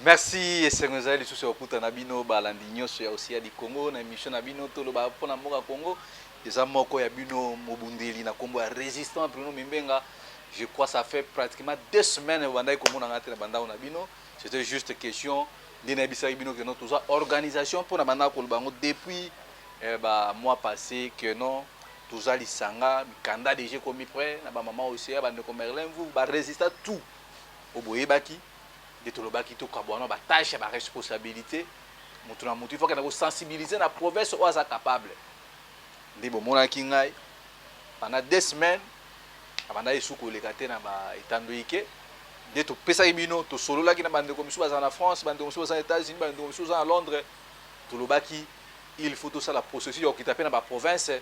Merci esengo lisusu ya kokuta na bino balandi nyonso ya osia di Congo na émission na bino toloba mpona mboka Congo eza moko ya bino mobundeli na kombo ya résistant Bruno Mimbenga. Je crois ça fait pratiquement 2 semaines bandai komona ngate na bandao na bino. C'était juste question ndina bisaki bino que non tout ça organisation mpona banda ko bango depuis mois passé que non tout ça lisanga mikanda déjà komi prêt na ba maman aussi ya bande ko Merlin vous ba résistant tout oboyebaki de tolobaki to kabwana ba tâche ba responsabilité mutu na mutu il faut que na sensibiliser la province ou aza capable ndibo mona kingai pendant 2 semaines abanda isuko lekate na ba etandoike de to pesa ibino to solola ki na bande komisio baza na France bande komisio baza na États-Unis bande komisio baza na Londres tolobaki il faut tout ça la processus ya okitape na ba province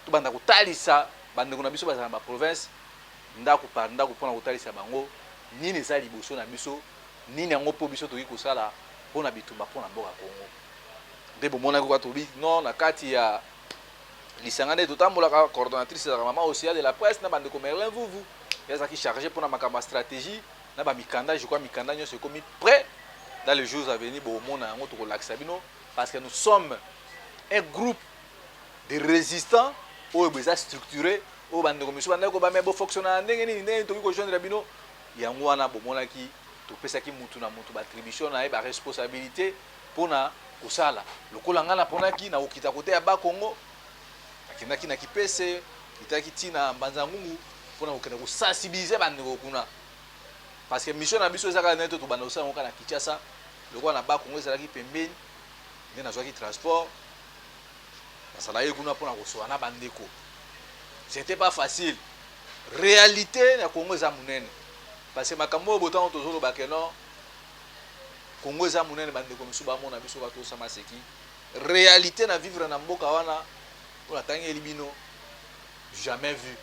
to banda kotalisa bande kuna biso baza na ba province ndako par ndako pona kotalisa bango nini eza liboso na biso nini yango mpo biso toki kosala mpona bitumba mpona mboka Congo nde bomonaki kwa tobi non na kati ya lisanga nde totambolaka coordonnatrice ezalaka mama osia de la presse na bandeko Merlin vuvu yazalaki chargé mpona makambo ya stratégie na bamikanda je crois mikanda nyonso ekomi prêt dans les jours à venir bomona yango tokolakisa bino parce que nous sommes un groupe de résistants oyo eza structuré oyo bandeko miso bandaki kobamea bofonctionnaka ndenge nini ndenge toki kojoindre bino yango wana bomonaki topesaki mutu na mutu baattribution na ye baresponsabilité mpona kosala lokola ngai naponaki na kokita kote ya bakongo nakendaki na kipese kitaki ntina mbanza ngungu mpona kokende kosensibilize bandeko kuna parce que mission na biso ezaka nete tobanda kosala ngoka na Kinshasa lokola na bakongo ezalaki pembeni nde nazwaki transport nasala ye kuna mpona kosola na bandeko c'était pas facile réalité na Congo eza munene parce que makambo oyo botango tozolobake non Congo eza munene bandeko misu bamona biso bato osama seki réalité na vivre na mboka wana oyo natangeli bino jamais vu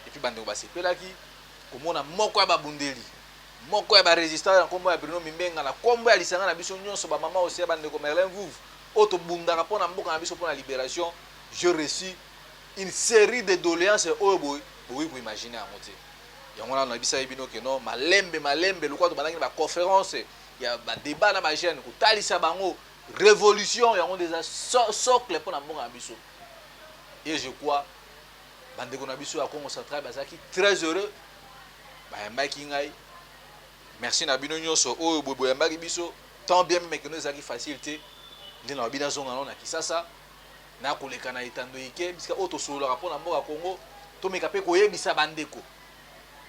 et puis bandeko basepelaki komona moko ya babundeli moko ya barésistant na nkombo ya Bruno Mimbenga na nkombo ya lisanga na biso nyonso bamama osi ya bandeko Merlin vuvu oyo tobundaka mpona mboka na biso mpona libération. Je reçus une série de doléances oyo boyi koimagine yango te yango wana nabisa bino ke non malembe lokwa tobandaki na baconférence ya badébat na bajeune kotalisa bango révolution yango déjà socle mpona mboka na biso et je crois bandeko na biso ya Congo central bazalaki très heureux bayambaki ngai merci na bino nyonso oyo boyambaki biso tant bien même que nous ezalaki facile te nde na babina zonga no na Kisasa na koleka na etandoike bisika oyo tosololaka mpona mboka Congo tomeka mpe koyebisa bandeko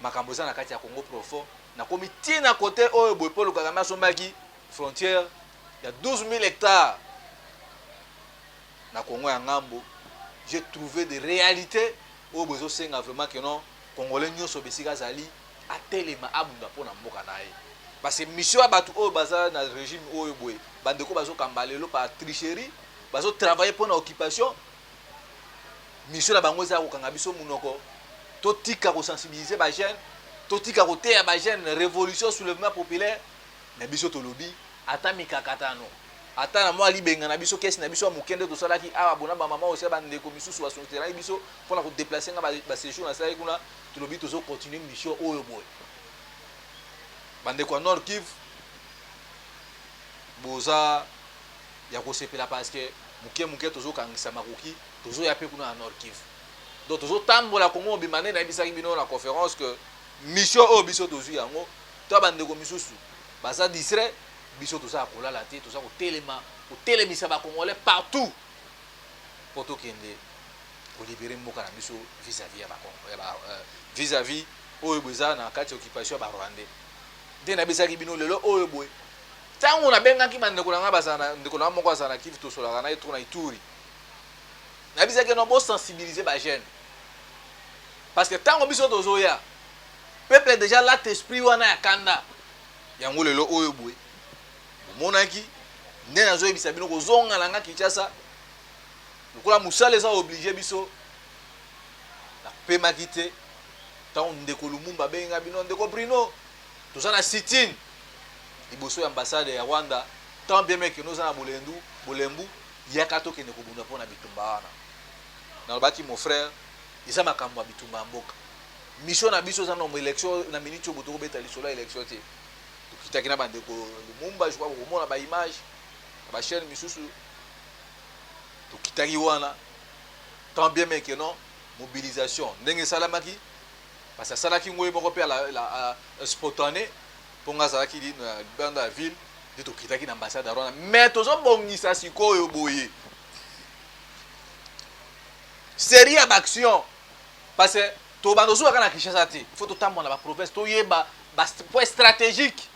makambo eza na kati ya Congo profond nakomi ntina kote oyo boye Paul Kagame asombaki frontière ya 12 000 hectares na Congo ya ngambo. J'ai trouvé des réalités oyo boye ezosenga vraiment que non congolais nyonso besika azali atelema abunda mpona mboka na ye parce que mission ya bato oyo baza na régime oyo boye bandeko bazokamba lelo par tricherie bazotravaille mpona occupation mission na bango eza kokanga biso munoko totika kosensibiliser bajeune totika koteya bajeune révolution soulèvement populaire na biso tolobi ata mikakatano ata na mwa libenga na biso kesi na biso ya mokende tosalaki awa bona bamama osi bandeko misusu basoterani biso mpona kodeplace nga baséjour nasalaki kuna tolobi tozocontinue mission oyo boye bandeko ya Nord Kivu boza ya kosepela parce que muke tozokangisa makoki tozoya mpe kuna na Nord Kivu donc tozotambola Congo mobimba nde nayebisaki bino na conférence que mission oyo biso tozwi yango to bandeko misusu baza distrait biso toza kolala te toza kotelemisa bakongolais partout mpo tokende kolibere mboka na biso vis-à-vis ya vis-à-vis oyo boye eza na kati ya occupation ya barwandais nde nayebisaki bino lelo oyo boye ntango nabengaki bandeko na ngai ndeko na ngai moko azala na Kivu tosolaka na ye to na Ituri nayebisaki no bosensibiliser bajeune parce que ntango biso tozoya peuple déjà lat esprit wana ya kanda yango lelo oyo boye bomonaki nde nazoyebisa bino kozonga na nga Kinshasa lokola mosala eza oblige biso napemaki te ntango ndeko Lumumba abenga bino ndeko Bruno toza na sit-in liboso ya ambassade ya Rwanda tant bien meke noza na bolembu yaka tokende kobunda mpona bitumba wana nalobaki mon frère eza makambo ya bitumba ya mboka mission na biso eza na élection na minute oyo botokobeta lisolo ya élection te tokitaki na bandeko Lumumba je crois komona ba image ba chaîne misusu tokitaki wana tant bien mais que non mobilisation ndenge salamaki parce que salaki ngoyi moko pe la spontané pour nga salaki dans la ville de tokitaki na ambassade ya Rwanda mais tozobongisa sikoyo boye série ya action parce que to bandozo aka na Kinshasa te faut totambola ba province to yeba ba point stratégique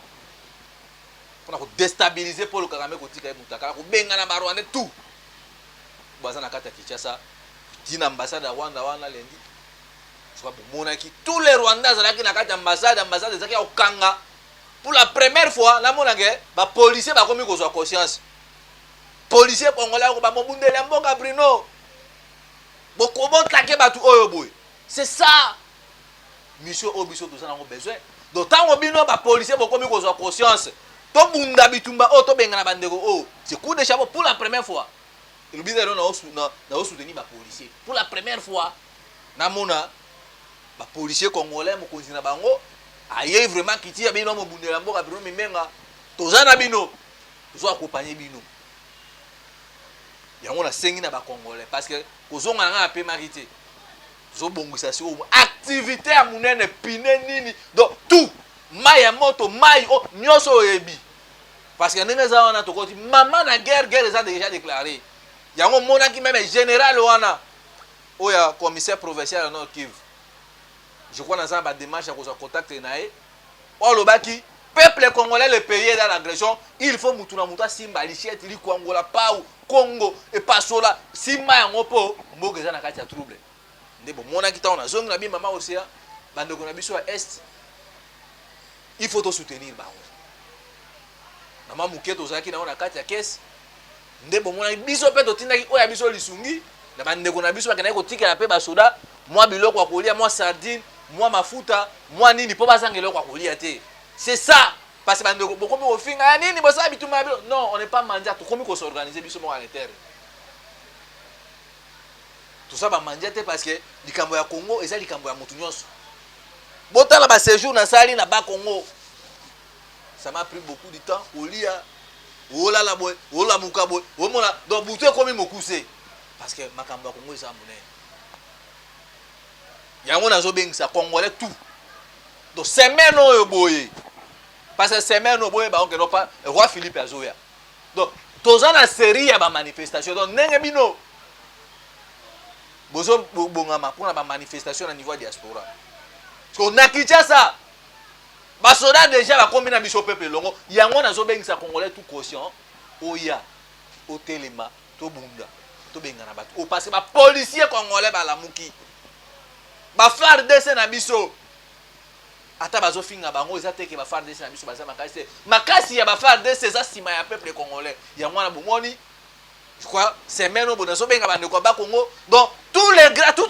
pour ko déstabiliser Paul Kagame ko tika mutaka ko benga na Rwanda tout baza na kata Kinshasa tina ambassade ya Rwanda wana lendi soit pour monaki tous les Rwandais zalaki na kata ambassade zaki au kanga pour la première fois la monange ba policier ba komi ko zo conscience policier congolais ko ba mobundele mboka Bruno boko botlake batu oyo boy c'est ça mission obiso to sana ngo besoin d'autant obino ba policier boko mi ko zo conscience to bunda bitumba o to benga na bandeko o c'est coup de chapeau pour la première fois le bizarre na soutenir ba policier pour la première fois na mona ba policier congolais mo konzina bango aye vraiment kiti ya bino mo bundela mboka Bruno mimenga tozana bino zo accompagner bino yango na sengi na ba congolais parce que kozonga nga pe marité zo bongisa si activité ya munene pine nini donc tout mai ya moto mai o nyoso ebi parce que ndenge za wana tokoti maman na guerre eza déjà déclaré yango monaki même général wana oya commissaire provincial Nord Kivu je crois dans ba démarche à cause contact nae olobaki peuple congolais le pays dans l'agression il faut mutuna muta simba lichette li Kongola pau Congo et pasola simba yango po mboka eza na kati ya trouble ndebo monaki ta on a zongi na bi mama océan bandeko na biso ya est il faut to soutenir bango mama muketo zaki na ona kati ya caisse ndebo monaki biso pe to tindaki oya biso lisungi na bandeko na biso bakena ko tika ya pe basoda moi biloko ya kolia moi sardine moi mafuta moi nini po bazanga eloko ya kolia te c'est ça parce que bandeko bokomi ofinga nini bosa bituma bilo non on n'est pas mandia to komi ko s'organiser biso mo à l'intérieur tout ça ba mandia te parce que likambo ya Congo eza likambo ya mutu nyonso botala ba séjour na sali na ba Congo ça m'a pris beaucoup de temps olia olala boy ola mukaboy omona donc butu komi mokuse parce que makambo ya Congo eza monene yango nazo bengisa congolais tout donc semaine oyo boye parce que semaine oyo boye ba on non pas roi Philippe azoya donc toza na série ya ba manifestation donc ndenge bino bozo bongama pour na ba manifestation na niveau diaspora parce que na Kinshasa ba soda déjà ba kombina biso peuple longo yango nazo bengisa congolais tout conscient oya otelema to bunda to benga na bato o parce que ba policier congolais ba lamuki ba FARDC na biso ata bazo finga bango eza teke ba FARDC na biso baza makasi ya ba FARDC eza sima ya peuple congolais ya mwana bomoni je crois semaine au bonazo benga bande ko ba Congo donc toutes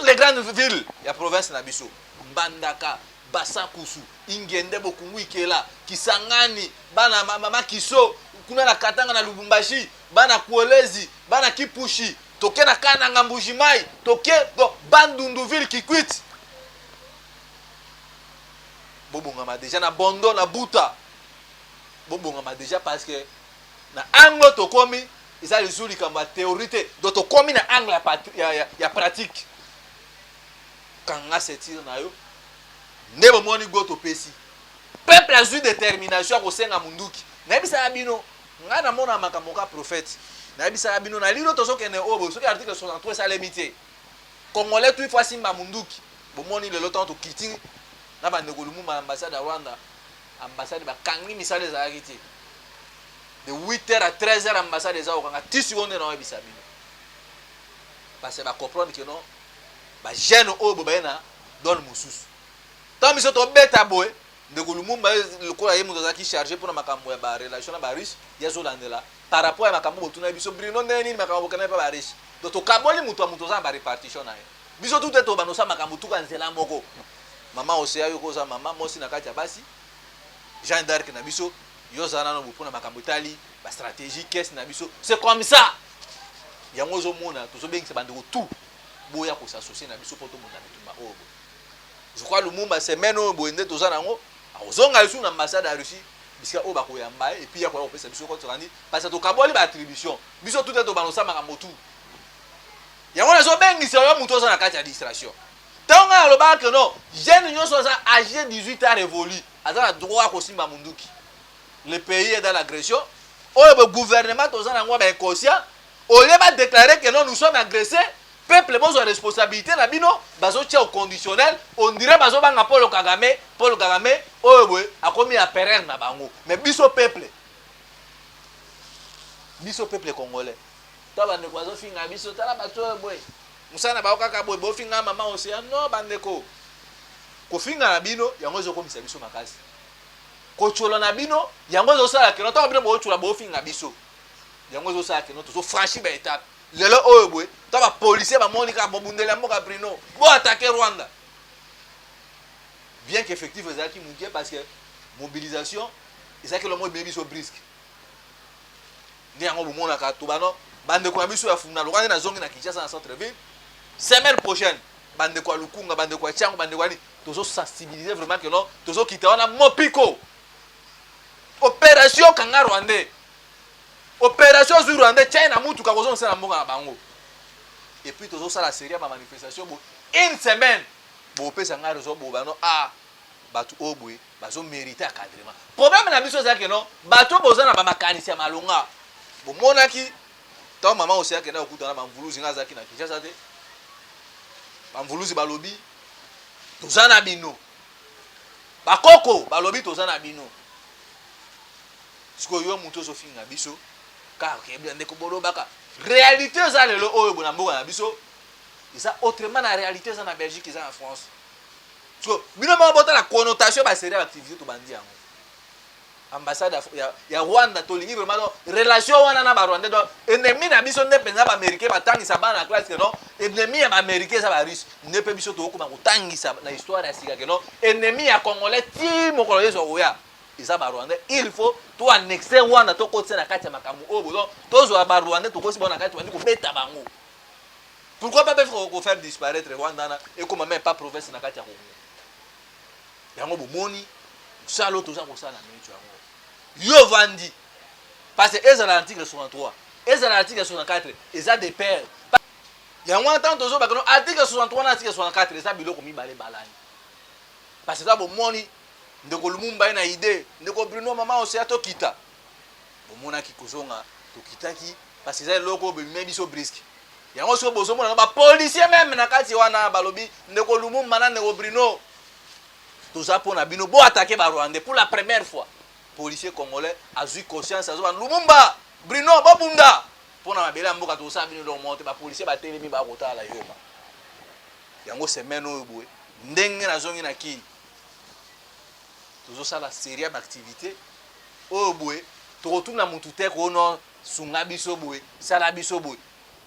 les grandes villes ya province na biso Mbandaka Basakusu Ingende Bokungu Ikela Kisangani bana mama Kiso kuna na Katanga na Lubumbashi bana Kuolezi bana Kipushi toke na Kananga Mbujimai toke donc Bandunduville Kikwit bobongama déjà na Bondo na Buta bobongama déjà parce que na angle to komi eza lizuli kamba théorité donc to komi na angle ya pratique kanga setir na yo ndebo moni go to pesi peuple a eu détermination ko senga munduki na bisa bino ngana mona makambo ka prophète na bisa bino na lilo to sokene obo soki article 63 ça limité congolais tout fois simba munduki bo moni le temps to kiti na bande ko Lumumba ambassade à Rwanda ambassade ba kangi misale za akiti de 8h à 13h ambassade za okanga 10 secondes na bisa bino parce que ba comprendre que non ba jeune obo ba na donne mususu tant miso to beta boy de ko Lumumba le ko aye muto za ki charger pour na makambo ya ba relation na ba riche ya zo landela par rapport à makambo tuna biso Bruno neni makambo kana pa ba riche donc to kaboli muto za ba répartition na ye biso tout eto ba no sa makambo tuka nzela moko mama osea yo koza mama mosi na kati ya basi Jean d'Arc na biso yo zana no bopona makambo tali ba stratégie caisse na biso c'est comme ça yango zo mona to zo bengisa bandeko tout boya ko s'associer na biso poto mona bitumba obo je crois Lumumba semaine oyo boende to zana ngo ozonga isu na ambassade ya Russie bisika o ba ko yamba et puis ya ko pesa biso ko tsandi parce que to kaboli ba attribution biso tout to banosa makambotu yango na zo bengi se yo muto na kati ya distraction tonga lo ba que non jeune nyonso za âgé 18 ans révolu azana droit ko simba munduki le pays est dans l'agression le gouvernement toza na ngwa ba inconscient au lieu ba déclarer que non nous sommes agressés peuple besoin de responsabilité na bino bazo tia au conditionnel on dirait bazo banga Paul Kagame oyo boy akomi a perere na bango mais biso peuple congolais to bande ko bazo finga biso tala bato boy musana ba okaka boy bo finga mama océan non bandeko ko finga na bino yango zo komisa biso makasi ko cholo na bino yango zo sala ke no to bino bo chula bo finga biso yango zo sala ke no to franchir ba étape lelo oyo boy to ba policier ba monika bo bundela moka Bruno bo attaquer Rwanda bien qu'effectif ezaki mukie parce que mobilisation ezaki le mot baby so brisque ndi yango bo mona ka to bano bande ko biso ya funa lokande na zongi na Kinshasa na centre ville semaine prochaine bande ko lukunga bande ko chango bande ko ni tozo sensibiliser vraiment que non tozo quitter on a mopiko opération kanga rwandais opération sur rwandais China mutu ka kozo na mboka na bango et puis tozo sala série ma manifestation bo une semaine bo pesa nga rezo bo bano batu obwe bazo mériter encadrement problème na biso za que non bato boza na ba makanisi ya malonga bo monaki ta mama aussi akenda okutana ba mvuluzi nga zaki na Kinshasa te ba mvuluzi balobi toza na bino bakoko balobi toza na bino siko yo muto so finga biso ka kebla ndeko bolo baka réalité za lelo oyo bona mboka na biso isa autrement na réalité za na Belgique za en France siko bino ma bota la connotation ba série activité to bandi yango ambassade ya Rwanda to lingi vraiment relation wana na ba Rwanda do ennemi na biso ne penza ba américain batangisa bana classe que non ennemi ya ba américain za ba russe ne pe biso to okuma kutangisa na histoire ya sika que non ennemi ya congolais ti mokolo yeso oya isa ba Rwanda il faut to annexer Rwanda to kotse na kati ya makamu o bozo to zo ba Rwanda to kosi bona kati wandi ko beta bango pourquoi pas faire disparaître Rwanda et comme même pas province na kati ya Congo yango bo moni salo to za ko sala na micho yango yo vandi parce que ezala l'article 63 ezala l'article 64 eza des pères yango tant tozo ba kono article 63 na article 64 eza biloko mibale balani parce que ça bo moni ndeko Lumumba na idée ndeko Bruno mama osia to kita bo mona ki kozonga to kitaki parce que ça loko be biso brisque yango so bozo mona ba policier même na kati wana balobi ndeko Lumumba na ndeko Bruno toza pona bino bo attaquer ba Rwandais pour la première fois policier congolais a eu conscience azo Lumumba Bruno babunda pona mabela mboka to sa bino do monte ba policier ba telemi ba kotala yo ba yango semaine oyo boye ndenge na zongi na ki tozo sala série d'activité oyo boye to retourna mutu te ko no sunga biso boye sala biso boye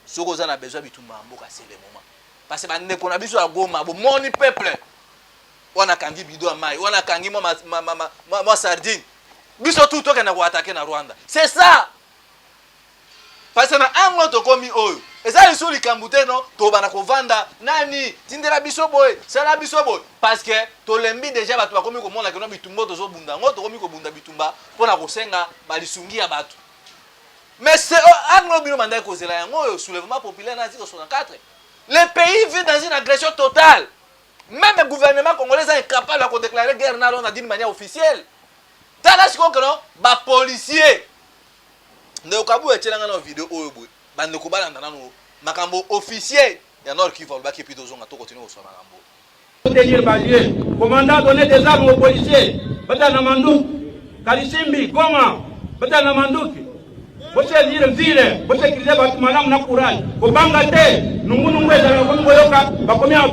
soko za na besoin bitumba mboka c'est le moment parce que ba ndeko na biso ya Goma bo moni peuple wana kangi bido ya mai wana kangi moi sardine biso tout toke na ko attaquer na Rwanda c'est ça parce que na ango to komi oyo eza liso likambute no to bana ko vanda nani tindela biso boy sala biso boy parce que to lembi déjà bato bakomi ko mona que no bitumba to zo bunda ngo to komi ko bunda bitumba pona ko senga balisungi ya bato mais c'est ango bino mandai ko zela yango oyo soulèvement populaire na 64 le pays vit dans une agression totale. Même le gouvernement congolais est incapable de déclarer guerre d'une manière officielle. Tala siko kono ba policier. Ne okabu etelanga na vidéo oyo boy. Ba ne ko balanda nanu makambo officiel ya Nord Kivu ba ki pito zonga to continuer so makambo. Tenir balier, commandant donner des armes aux policiers. Bata na Manduki, Kalisimbi, Goma, bata na Manduki. Boche dire vile, boche krize batu malamu na courage. Kobanga te, nungunu ngweza na komi koyoka, bakomia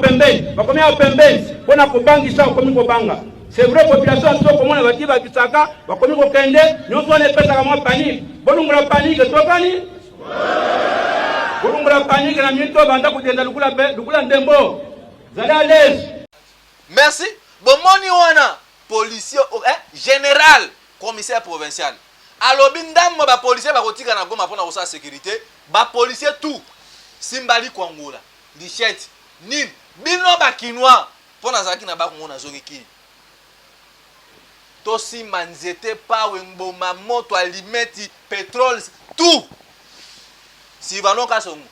opembeni, pona kobangisa komi kobanga. C'est vrai population so komona bati ba kisaka, bakomi ko kende, nyonso ne pesa kama panique. Bolungula panique to kani? Bolungula panique na mito banda kutenda lukula ndembo. Zala les. Merci. Bomoni wana policier général, commissaire provincial. Alobi ndambo ba policier ba kotika na Goma pona kosa sécurité, ba policier tout simbali Kwangola, lichette, nin, bino ba kinwa pona zaki na ba komona zongi ki. To tosimba nzete pawe mboma moto alimeti pétrole tout Sylvano Kasongo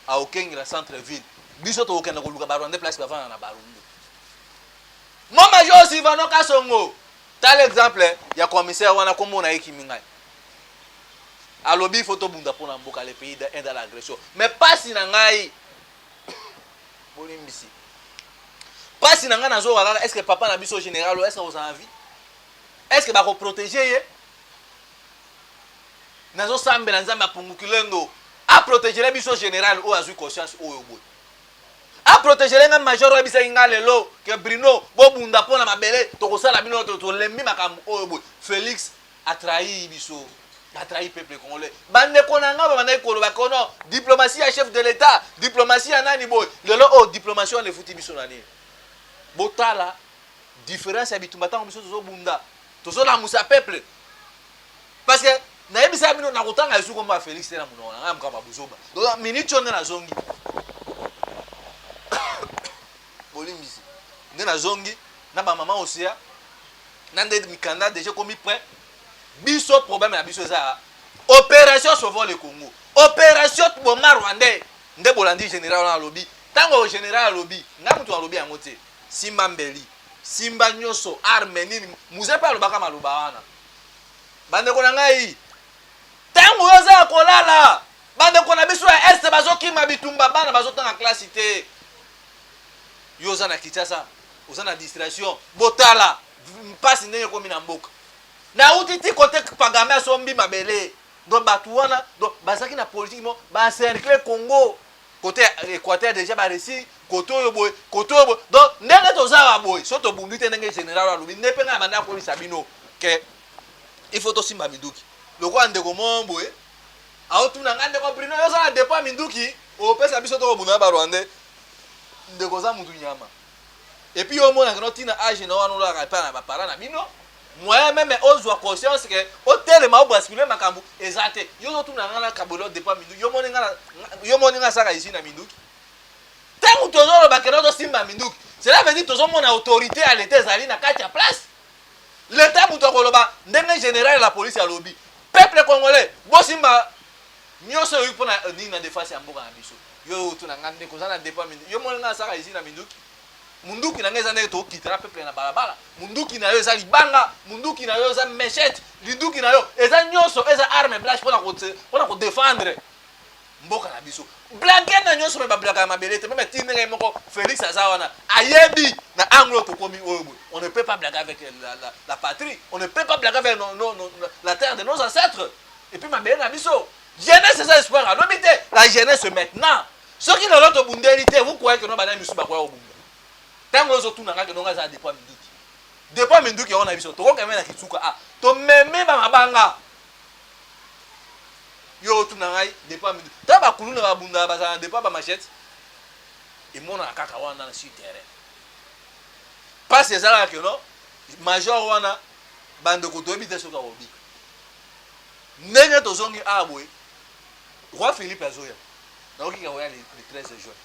aokenge la centre ville biso to okenda koluka barwande place bavana na barundu mama jo Sylvano Kasongo tal exemple ya commissaire wana komona ekimingai alobi photo bunda pona mboka le pays dans l'agression mais pas si na ngai bolimbisi pas si na ngai nazo kaka est-ce que papa na biso général est-ce que vous avez envie est-ce que ba ko protéger ye nazo sambela nzamba pungukilendo a protéger la biso général o azu conscience o yobo a protéger nga major wa bisa nga lelo que Bruno bo bunda pona mabele to ko sala bino to lembi makam o yobo Félix a trahi biso a trahi peuple congolais bande konanga ba bande ko ba kono diplomatie à chef de l'état diplomatie à nani boy lelo o diplomatie on le futi biso nani botala différence ya bitumba tango biso zo bunda to zo la musa peuple parce que na yebisa bino na kotanga yesu komba Félix na munona ngam kama buzoba donc minute on na zongi bolimbisi na zongi na ba mama osia na ndé mikanda déjà commis prêt biso problème na biso za opération sauvons le Congo opération bomba rwandais ndé bolandi général na lobby tango général lobby ngamutu na lobby yangote simba mbeli simba nyoso arme nini muzepa lobaka maluba wana bande kona ngai tango yoza kolala bande kona biso ya est bazokima bitumba bana bazotanga classe te yoza na Kinshasa oza na distraction botala mpasi ndenge komi na mboka na utiti côté pagame sombi mabele donc batu wana donc bazaki na politique mo ba cercle Congo côté Équateur déjà ba réussi côté boy donc ndenge toza boy soto bundu te ndenge général alobi ndepenga banda ko lisabino ke il faut aussi simba minduki loko andeko mombo aotuna ngande ko Bruno yoza na dépôt minduki o pesa biso to buna ba Rwanda ndeko za mutu nyama et puis au moins na tina age na wana la ka na ba parents na bino moi même ozwa conscience que hôtel ma basculer makambu ezate yozo tuna ngana kabolo dépôt minduki yo moninga saka ici na minduki tangu tozolo bakero to simba minduki cela veut dire tozo mona autorité à l'état zali na kati ya place l'état muto koloba ndenge général la police ya lobby peuple congolais bosimba nyoso yupo na ni na défense ya mboka na biso yo tuna ngande ko sana dépôt minduki yo mona saka ici na minduki munduki na ngeza ndenge to kitira peuple na balabala munduki na yo eza libanga munduki na yo eza machette linduki na yo eza nyoso eza arme blanche pona ko défendre mboka na biso blague na nyoso me ba blague ma belete même tinenge moko Félix azawana ayebi na anglo to komi obo on ne peut pas blaguer avec la patrie on ne peut pas blaguer avec la terre de nos ancêtres et puis ma belete na biso jeunesse c'est espoir alors mité la jeunesse maintenant ceux qui n'ont pas bundérité vous croyez que non bana misu ba kwa obunda tango zo tuna ngaka nonga za dépôt minduki on a biso to ko kamena kitsuka to meme ba mabanga yo tuna ngai dépôt minduki ta ba kuluna ba bunda ba za dépôt ba machette et mona kaka wana na sur terrain passe ça que non major wana bande ko to bita soka obi ndenge to zongi abwe roi Philippe azoya na oki ka oya le 13 juin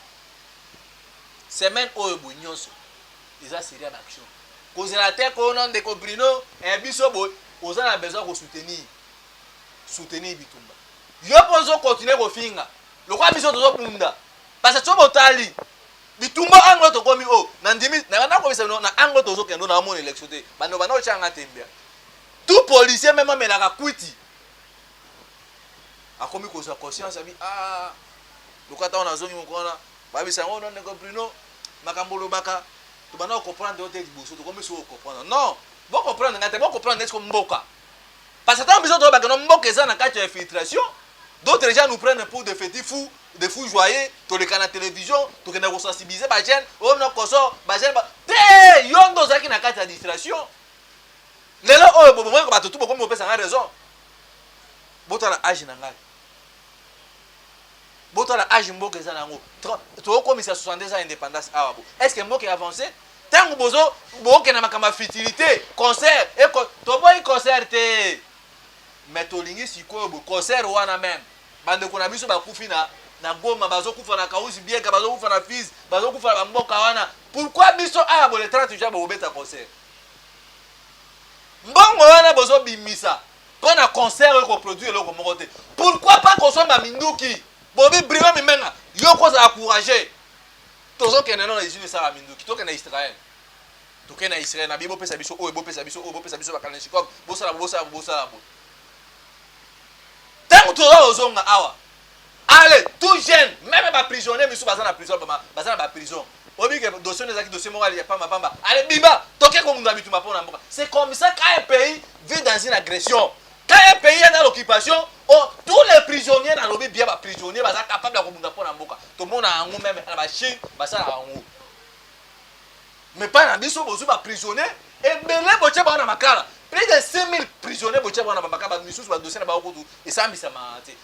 semaine oyo bunyoso eza série d'action kozela te ko non de ko Bruno et biso boy oza na besoin ko soutenir bitumba yo pozo continuer ko finga lokwa biso tozo punda parce que tobo tali bitumba anglo to komi o na ndimi na ko bisa na anglo tozo kendo na mo élection te bano bana changa tembia tout policier même melaka kwiti akomi ko sa conscience abi lokata on azongi mokona babisa ngo non ko Bruno makambolo baka to bana comprendre hotel liboso to komi so comprendre non bon comprendre ngate bon comprendre est-ce que mboka parce que tant besoin de baka no mboka eza na kati ya infiltration d'autres gens nous prennent pour des fous joyeux to le canal télévision to kena ko sensibiliser ba jeune o no koso ba jeune ba te yondo zaki na kati ya distraction lelo o bo mo ko ba to tubo komi opesa nga raison botala age na ngai botala age mboka eza nango to komisa 62 ans indépendance awabo est-ce que mboka avancé tango bozo boke na makamba futilité concert et to boy concert te mais to lingi sikoyo bo concert wana même bande ko na biso ba kufi na Goma bazo kufa na Kausi bieka bazo kufa na Fizi bazo kufa na mboka wana pourquoi biso awabo le 30 juin bo beta concert mbongo wana bozo bimisa pour un concert ko produire le ko te. Pourquoi pas qu'on soit minduki bobi brima mimenga yo ko za encourager tozo kene non les unis ça minduki to kene Israël to kene Israël na bibo pesa biso o bo pesa biso o bo pesa biso bakana shikop bo sala bo tant tozo ozonga awa allez tout jeune même pas prisonnier miso bazana prison bazana ba prison obi que dossier nezaki dossier moral ya pamba allez biba toke ko munda bituma pona mboka. C'est comme ça qu'un pays vit dans une agression. Quand un pays est dans l'occupation, tous les prisonniers dans le bien prisonniers sont capables de remonter pour l'amboka. Tout le monde a un mot même à la Chine, ça a un mot. Mais pas dans les prisonniers et belé boche ba na makala. Plus de 5000 prisonniers boche ba na makala misus ba dossier na ba ko et ça mbisa mate.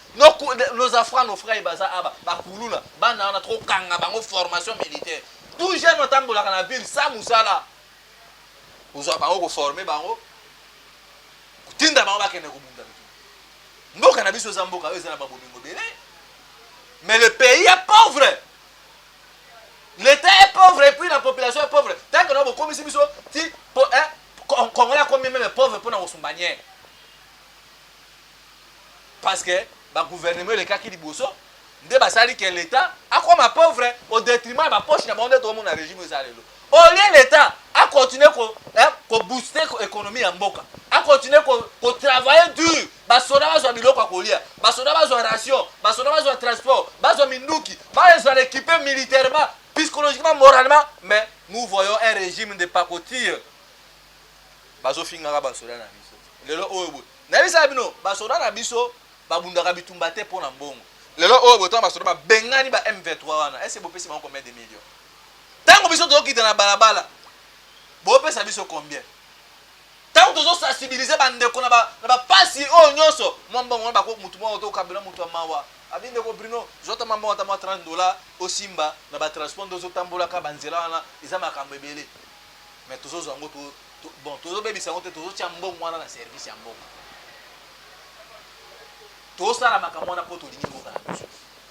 Nos afra nos frères baza aba ba kulula ba na trop kanga bango formation militaire. Tout jeune otambola na ville ça musala. Ozo bango ko former bango. Tinda bango ba kene ko bunda. Mboka na biso za mboka eza na babobingo bele. Mais le pays est pauvre. L'État est pauvre et puis la population est pauvre. Tant que nous comme ici biso ti Congolais comme même pauvre pour na osumbanye. Parce que ba gouvernement le cas qui dit boso nde basali que l'État a comme pauvre au détriment ba poche na bande to mon régime ezalelo. Au lieu l'État a continuer ko booster l'économie en mboka. A continuer ko travailler dur. Basoda bazwa biloko akolia, basoda bazwa ration, basoda bazwa transport, bazwa minduki, bazwa équipé militairement, psychologiquement, moralement, mais nous voyons un régime de pacotille. Bazo fingara basoda na biso. Lelo oyo. Na bisa bino, basoda na biso babundaka bitumba te pona mbongo. Lelo oyo botan basoda ba bengani ba M23 wana. Est-ce bo pesi combien de millions? Tango biso to kita na balabala. Bo pesa biso combien? Tant que nous sensibiliser bandeko na ba pasi o nyonso mombo ngona ba ko mutu mo to kabela mutu amawa abinde ko brino jota mambo ta $30 au simba na ba transport dozo tambola ka banzela na isa makambo ebele mais tozo zango to bon tozo bebi sango te tozo chambo mwana na service ya mbongo to sala makambo na poto lingi mboka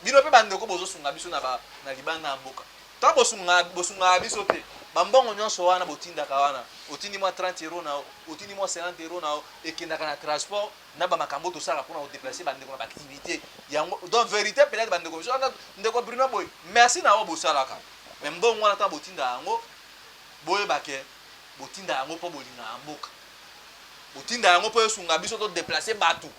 bino pe bandeko bozo sunga biso na libanga mboka ta bosunga biso te bambongo nyonso wana botinda ka wana otindi mwa 30 € na otindi mwa 50 € na ekendaka na transport na ba makambo to sala pona o déplacer bandeko na activité yango donc vérité peut-être bandeko so ndeko Bruno boy merci na o bosalaka mais mbongo wana ta botinda yango boye bake botinda yango po bolinga mboka botinda yango po sunga biso to déplacer batu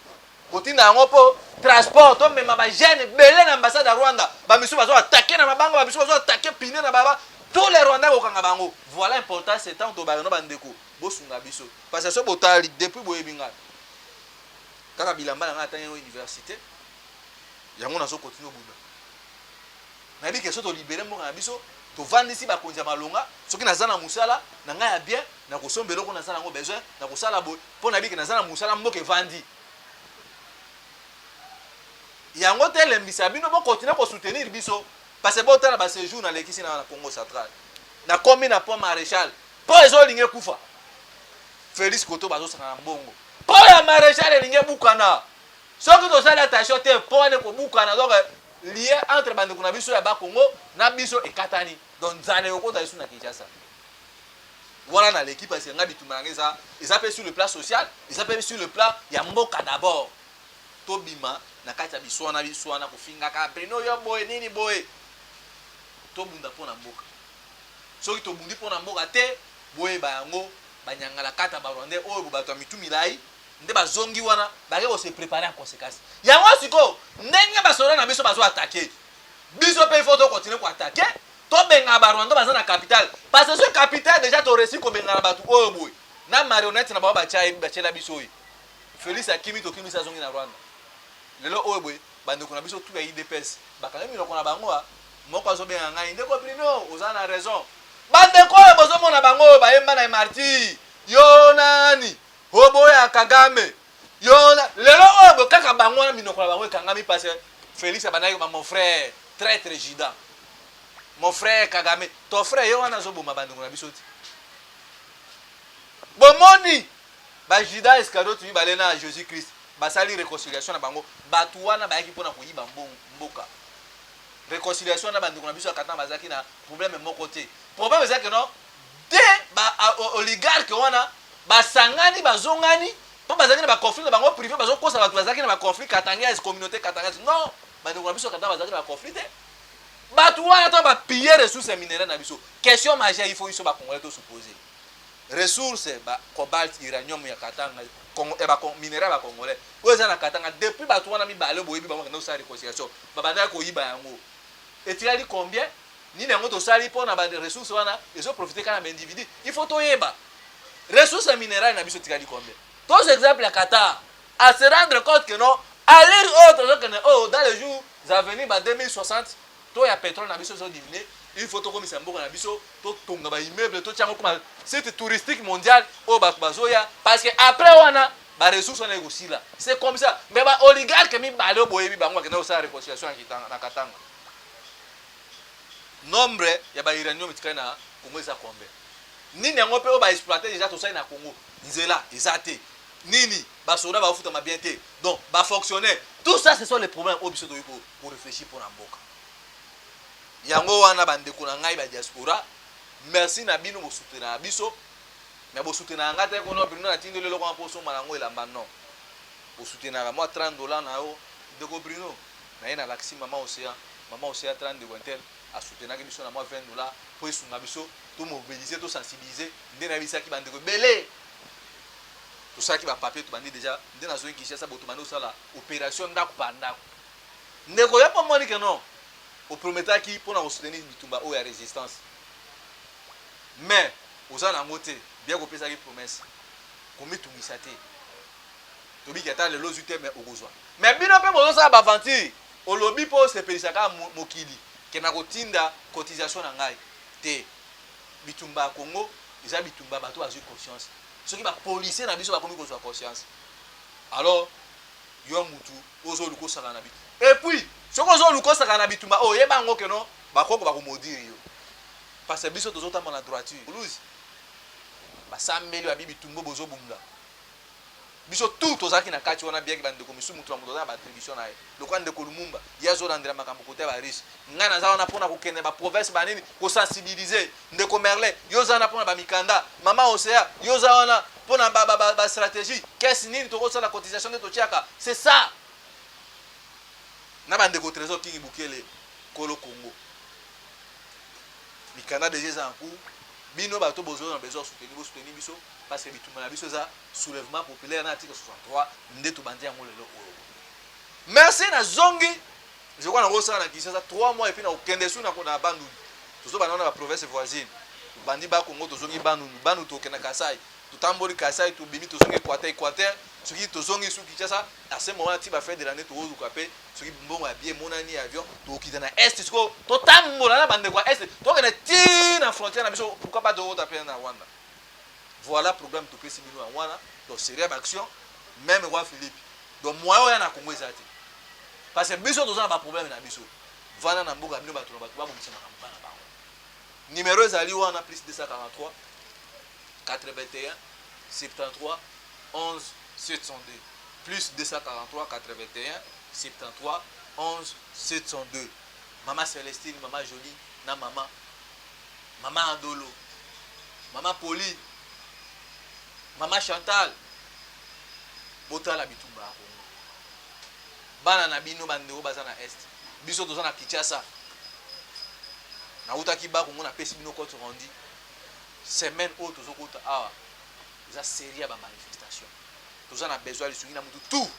botinda yango po transport to mema ba jeune belé na ambassade ya Rwanda ba misu bazo attaquer na mabango ba misu bazo attaquer pine na baba. Tous les Rwandais au Kangabango. Voilà l'important, c'est tant que nous bandeko. Bosunga biso. Parce que ce botali depuis boyebinga. Quand bilamba na atteint université, yango nazo continuer buda. Na bi que so to libérer mo na biso, to vendre ici ba konza malonga, soki nazana musala, na nga ya bien, na ko sombelo ko nazana ngo besoin, na ko sala bo, po na bi que nazana musala mboke vandi. Yango tele mbisa bino bo continuer ko soutenir biso. Parce que bon temps na séjour na lekisi na Congo central. Na komi na pont maréchal. Po ezo linge kufa. Félix Koto bazo sana mbongo. Po ya maréchal linge bukana. Soki to sala attention te po ne ko bukana donc lien entre bande kuna biso ya ba Congo na biso ekatani. Donc zane ko ta isu na Kinshasa. Voilà na l'équipe parce que nga bitumanga ça, ils appellent sur le plan social, ils appellent sur le plan ya mboka d'abord. Tobima na kati ya biswana kufinga ka Bruno yo boy nini boy. Tobunda pona mboka soki tobundi pona mboka te boye bango banyangala kata ba Rwandais oyo bato mitu milai nde bazongi wana bake ko se préparer en conséquence yango siko ndenge basoda na biso bazo attaquer biso pe faut to continuer ko attaquer to benga ba Rwanda baza na capitale parce que ce capitale déjà to réussi ko benga batu oyo boye na marionnette na ba chai bachela biso oyo Félix Akimi to kimi sazongi na Rwanda lelo oyo boye bandeko na biso tout ya IDPS bakanga miloko na bango moko azo benga ngai ndeko Bruno ozana raison bandeko bozo mona bango ba yemba na marti yo nani oboya Kagame yo lelo obo kaka bango na minoko na bango kangami parce Félix abanaki mon frère traître Jida mon frère Kagame ton frère yo wana zo boma bandeko na biso ti bomoni ba Jida Iscariot tu balena Jésus Christ basali réconciliation na bango batu wana ba yaki pona koyiba mboka réconciliation na bandeko na biso akata bazaki na problème moko te problème c'est que non de ba oligarque wana basangani bazongani po bazaki na ba conflit na bango privé bazokosa bato bazaki na ba conflit katanga es communauté katanga non bande ko biso katanga bazaki na ba conflit bato wana to ba piller ressources minérales na biso question majeure il faut iso ba congolais to supposer ressources ba cobalt uranium ya katanga ba minéral ba congolais oza na katanga depuis bato wana mi bale boyebi bango na sa réconciliation ba banda ko yiba yango etikali combien ni nango to sali po na ba ressources wana ezo profiter kana ba individu il faut to yeba ressources minérales na biso tikali combien tous exemples à Qatar à se rendre compte que non à l'heure autre que oh dans les jours à venir ba 2060 to ya pétrole na biso zo diminuer il faut to komisa mboko na biso to tonga ba immeuble to tchango comme site touristique mondial o ba bazoya parce que après wana ba ressources on est aussi là c'est comme ça mais ba oligarque mi balo boyebi bango ke na sa réconciliation na Katanga nombre ya ba uranium tikana Congo za combien nini yango pe o ba exploiter déjà tout ça na Congo nzela ezate nini ba soda ba futa mabienté donc ba fonctionner tout ça ce sont les problèmes au biso do pour réfléchir pour na mboka yango wana bandeko na ngai ba diaspora merci na bino mo soutenir biso mais bo soutenir ngate ko no bino na tindo lelo ko mposo malango elamba non bo soutenir moi $30 na yo ndeko Bruno na ina laksi mama océan 30 de Wintel a soutenir biso na moi $20 pour esunga biso to mobiliser to sensibiliser ndena bisa ki bandeko belé tout ça qui va papier to bandi déjà ndena zo Kinshasa boto bando sala opération ndako pandako ndeko ya pa moni que non au prometteur qui pour nous soutenir bitumba ou ya résistance mais aux en ngoté bien ko pesa ki promesse ko mitungisa te to bi kata le lozute mais ogozwa mais bino pe mozo sa ba aventure au lobby pour se pelisaka mokili ke na kotinda cotisation na ngai te bitumba Congo isa bitumba bato azu conscience ceux qui ba policier na biso ba komi kozwa conscience alors yo mutu ozo luko saka na bitu et puis soko ozo luko saka na bitumba oh yeba ngo ke no ba koko ba ko modiri yo parce que biso tozo tamba na droiture oluzi ba sambeli ba bitumba bozo bumla biso tout tozaki na kati wana bien bande ko misu mutu na mutu na ba attribution na ye lokwa ndeko Lumumba yazo na ndira makambo kote ba riche ngana za wana pona ko kende ba province ba nini ko sensibiliser ndeko Merlin yoza na pona ba mikanda mama Océan yoza wana pona ba stratégie qu'est-ce nini to ko sala cotisation de to tiaka c'est ça na bande ko trésor King Bukele kolo Congo mikanda déjà en cours bino bato bozo na besoin soutenir biso parce que bitumba na biso za soulèvement populaire na article 63 ndeto bandi yango lelo oyo merci na zongi je crois na rosa na Kinshasa 3 mois et puis na okende su na kona bandu tozo bana na province voisine bandi ba Congo tozongi bandu to kena Kasai tutamboli Kasai to bimi tozongi Équateur soki tozongi su Kinshasa à ce moment ti ba faire de l'année to ozu kapé soki mbongo ya bien monani avion to kita na est siko to tambola na bande kwa est to kena ti na frontière na biso pourquoi pas de route à na Rwanda. Voilà le problème tout précis bino wana donc série d'action même roi Philippe donc moi on a Congo ezati parce que biso tozana ba problème na biso vana na mboka bino bato na bato ba bomisa makambo na bango numéro ezali wana plus 243 81 73 11 702 plus 243 81 73 11 702 maman Célestine maman Jolie na maman Andolo maman Pauline Maman Chantal, botala bitumba Congo. Bana na bino bandeko bazana est. Biso tozana Kinshasa. Na utaki ba Congo na pesi bino compte rendu. Semaine au tozokota awa. Za série ba manifestation. Tozana besoin lisungi na mutu tout.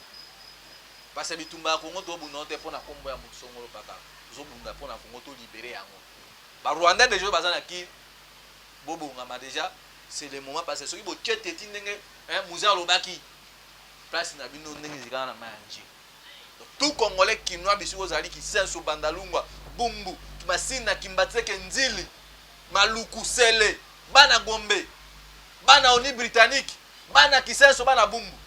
Parce que bitumba Congo to bunote pona kombo ya mutu songolo paka. Tozobunda pona Congo to libérer yango. Ba Rwanda déjà bazana ki bobo ngama déjà c'est le moment parce que ceux qui vont tchéter ndenge hein Moussa Lobaki place na bino ndenge zikana na manji tout congolais kinois biso ozali ki senso bandalungwa bumbu masina kimbatseke nzili maluku sele bana Gombe bana oni britannique bana kisenso bana bumbu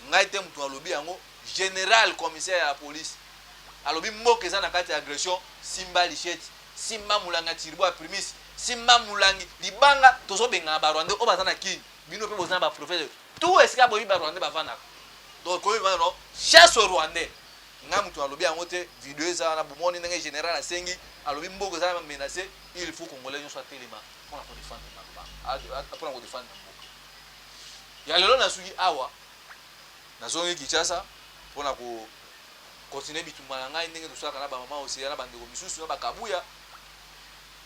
ngai te mutu alobi yango général commissaire ya police alobi mboka eza na kati ya agression Simba Licheti Simba Mulanga Tirbo Primis Simba Mulangi libanga tozo benga ba Rwanda o bazana ki bino pe bozana ba professeur tout est-ce que boyi ba Rwanda ba vana donc ko ba no chasse Rwandais nga mutu alobi yango te video eza na bomoni ndenge général asengi alobi mboka eza menacé il faut congolais nyonso atelema mpona kodefendre mpona kodefendre na mboka ya lelo nasuki awa nazongi Kinshasa mpona continue bitumba na ngai ndenge tosalaka na bamama oseya na bandeko misusu na bakabuya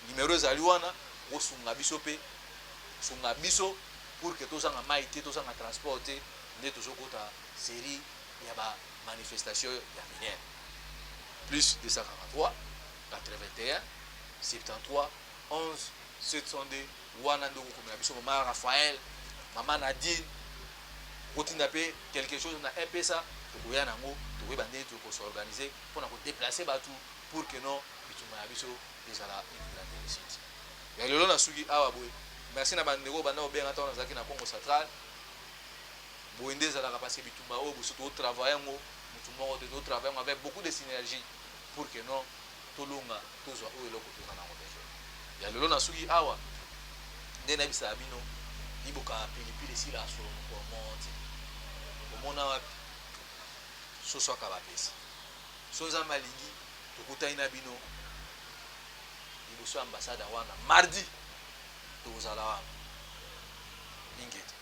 numero ezali wana kosunga biso mpe sunga biso pour que tozanga mai te tozanga transport te nde tozokota série ya bamanifestation ya minene plus 243 81 73 11 702 wana nde okokomela biso mama Raphaël mama Nadine kotinda mpe quelque chose na mpesa tokoya nango tokoyeba nde tokosorganize mpona kodeplace bato pour que non bitumba ya biso ezala évidente réussite ya lelo nasuki awa boye merci na bandeko banda obenga ntango nazalaki na Congo Central boye nde ezalaka parce bitumba oyo boso totravaille yango motu moko te totravaille yango avec beaucoup de synergie pour que non tolonga tozwa oyo eloko toza nango deja ya lelo nasuki awa nde nayebisaka bino liboka pilipili esila asolo moko monte omona wapi soso aka bapesi so nzambe alingi tokutani na bino liboso ya ambasade wana mardi tokozala wana ingeti